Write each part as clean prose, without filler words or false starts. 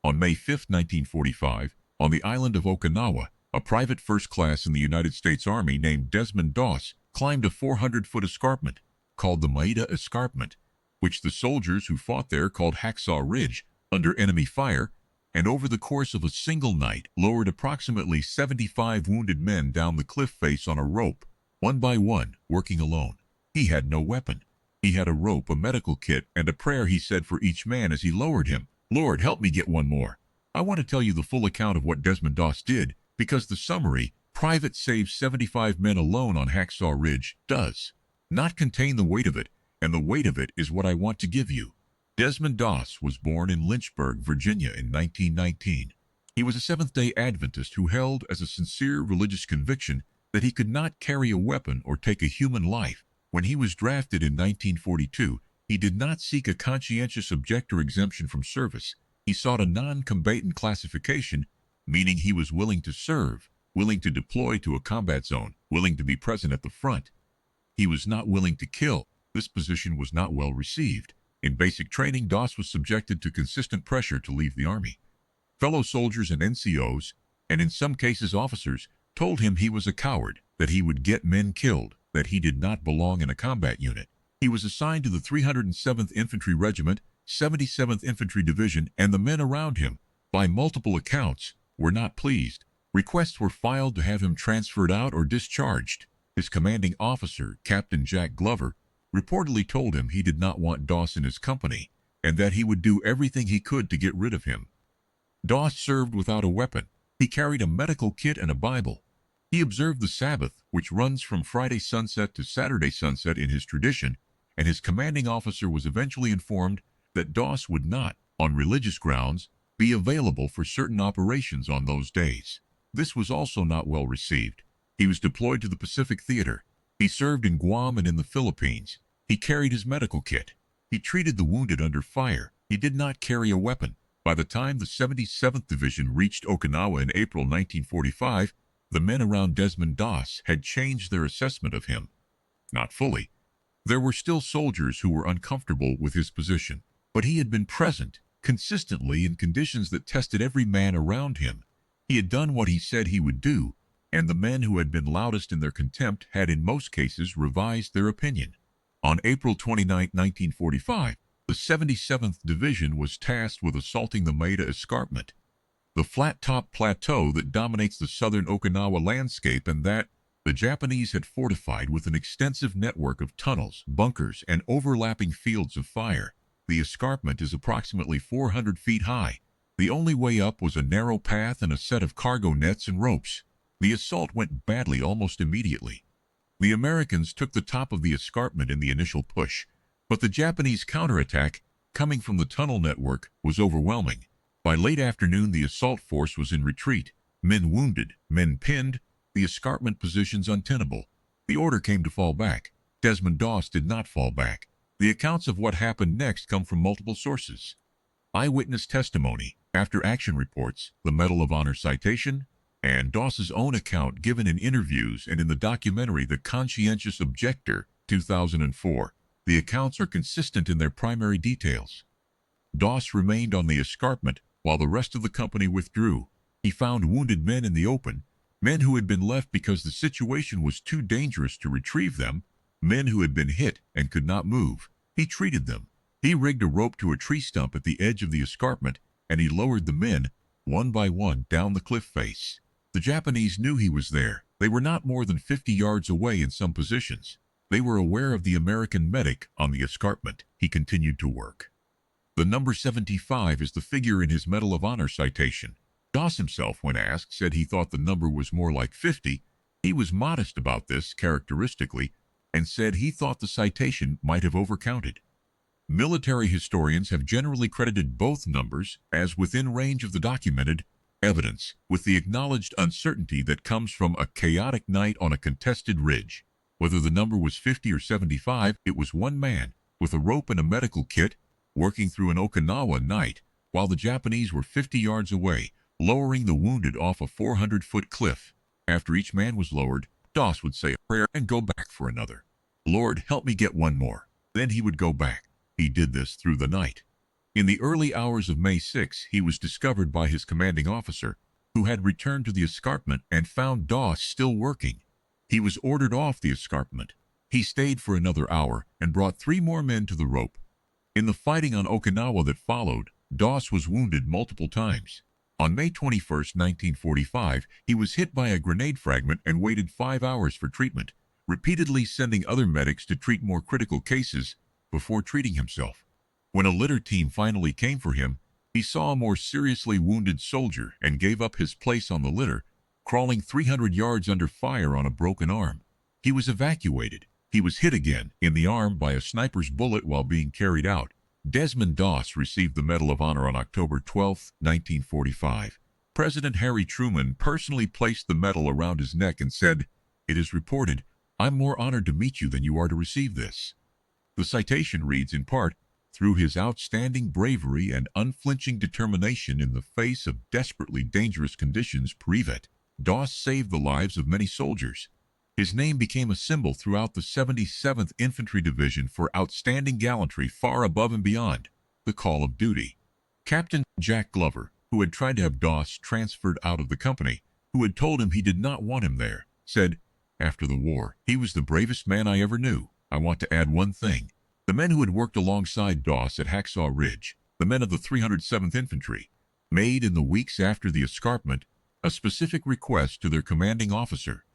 On May 5, 1945, on the island of Okinawa, a private first class in the United States Army named Desmond Doss climbed a 400-foot escarpment called the Maeda Escarpment, which the soldiers who fought there called Hacksaw Ridge, under enemy fire, and over the course of a single night lowered approximately 75 wounded men down the cliff face on a rope, one by one, working alone. He had no weapon. He had a rope, a medical kit, and a prayer he said for each man as he lowered him. Lord, help me get one more. I want to tell you the full account of what Desmond Doss did, because the summary, Private saves 75 men alone on Hacksaw Ridge, does not contain the weight of it, and the weight of it is what I want to give you. Desmond Doss was born in Lynchburg, Virginia in 1919. He was a Seventh-day Adventist who held as a sincere religious conviction that he could not carry a weapon or take a human life. When he was drafted in 1942, he did not seek a conscientious objector exemption from service. He sought a non-combatant classification, meaning he was willing to serve, willing to deploy to a combat zone, willing to be present at the front. He was not willing to kill. This position was not well received. In basic training, Doss was subjected to consistent pressure to leave the Army. Fellow soldiers and NCOs, and in some cases officers, told him he was a coward, that he would get men killed, that he did not belong in a combat unit. He was assigned to the 307th Infantry Regiment, 77th Infantry Division, and the men around him, by multiple accounts, were not pleased. Requests were filed to have him transferred out or discharged. His commanding officer, Captain Jack Glover, reportedly told him he did not want Doss in his company, and that he would do everything he could to get rid of him. Doss served without a weapon. He carried a medical kit and a Bible. He observed the Sabbath, which runs from Friday sunset to Saturday sunset in his tradition, and his commanding officer was eventually informed that Doss would not, on religious grounds, be available for certain operations on those days. This was also not well received. He was deployed to the Pacific Theater. He served in Guam and in the Philippines. He carried his medical kit. He treated the wounded under fire. He did not carry a weapon. By the time the 77th Division reached Okinawa in April 1945, the men around Desmond Doss had changed their assessment of him. Not fully. There were still soldiers who were uncomfortable with his position, but he had been present, consistently in conditions that tested every man around him. He had done what he said he would do, and the men who had been loudest in their contempt had in most cases revised their opinion. On April 29, 1945, the 77th Division was tasked with assaulting the Maeda Escarpment, the flat-top plateau that dominates the southern Okinawa landscape and that the Japanese had fortified with an extensive network of tunnels, bunkers, and overlapping fields of fire. The escarpment is approximately 400 feet high. The only way up was a narrow path and a set of cargo nets and ropes. The assault went badly almost immediately. The Americans took the top of the escarpment in the initial push, but the Japanese counterattack, coming from the tunnel network, was overwhelming. By late afternoon, the assault force was in retreat. Men wounded, men pinned, the escarpment positions untenable. The order came to fall back. Desmond Doss did not fall back. The accounts of what happened next come from multiple sources. Eyewitness testimony, after-action reports, the Medal of Honor citation, and Doss's own account given in interviews and in the documentary The Conscientious Objector, 2004. The accounts are consistent in their primary details. Doss remained on the escarpment while the rest of the company withdrew. He found wounded men in the open, men who had been left because the situation was too dangerous to retrieve them, men who had been hit and could not move. He treated them. He rigged a rope to a tree stump at the edge of the escarpment, and he lowered the men, one by one, down the cliff face. The Japanese knew he was there. They were not more than 50 yards away in some positions. They were aware of the American medic on the escarpment. He continued to work. The number 75 is the figure in his Medal of Honor citation. Doss himself, when asked, said he thought the number was more like 50. He was modest about this, characteristically, and said he thought the citation might have overcounted. Military historians have generally credited both numbers as within range of the documented evidence, with the acknowledged uncertainty that comes from a chaotic night on a contested ridge. Whether the number was 50 or 75, it was one man, with a rope and a medical kit, working through an Okinawa night, while the Japanese were 50 yards away, lowering the wounded off a 400-foot cliff. After each man was lowered, Doss would say a prayer and go back for another. Lord, help me get one more. Then he would go back. He did this through the night. In the early hours of May 6, he was discovered by his commanding officer, who had returned to the escarpment and found Doss still working. He was ordered off the escarpment. He stayed for another hour and brought 3 more men to the rope. In the fighting on Okinawa that followed, Doss was wounded multiple times. On May 21, 1945, he was hit by a grenade fragment and waited 5 hours for treatment, repeatedly sending other medics to treat more critical cases before treating himself. When a litter team finally came for him, he saw a more seriously wounded soldier and gave up his place on the litter, crawling 300 yards under fire on a broken arm. He was evacuated. He was hit again in the arm by a sniper's bullet while being carried out. Desmond Doss received the Medal of Honor on October 12, 1945. President Harry Truman personally placed the medal around his neck and said, "It is reported, I'm more honored to meet you than you are to receive this." The citation reads in part, "Through his outstanding bravery and unflinching determination in the face of desperately dangerous conditions, Privet Doss saved the lives of many soldiers. His name became a symbol throughout the 77th Infantry Division for outstanding gallantry far above and beyond the call of duty." Captain Jack Glover, who had tried to have Doss transferred out of the company, who had told him he did not want him there, said, after the war, "He was the bravest man I ever knew. I want to add one thing. The men who had worked alongside Doss at Hacksaw Ridge, the men of the 307th Infantry, made in the weeks after the escarpment a specific request to their commanding officer.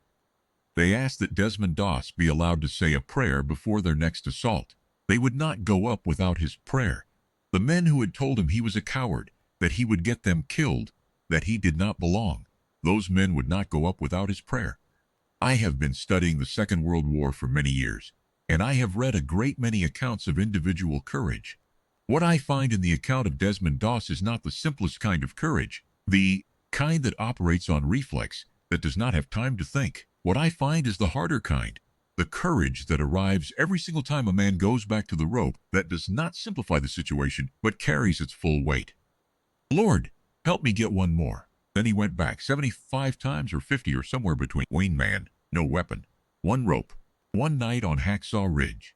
They asked that Desmond Doss be allowed to say a prayer before their next assault. They would not go up without his prayer. The men who had told him he was a coward, that he would get them killed, that he did not belong, those men would not go up without his prayer. I have been studying the Second World War for many years, and I have read a great many accounts of individual courage. What I find in the account of Desmond Doss is not the simplest kind of courage, the kind that operates on reflex, that does not have time to think. What I find is the harder kind, the courage that arrives every single time a man goes back to the rope, that does not simplify the situation, but carries its full weight. Lord, help me get one more. Then he went back 75 times or 50 or somewhere between. Wayne man, no weapon, one rope, one night on Hacksaw Ridge.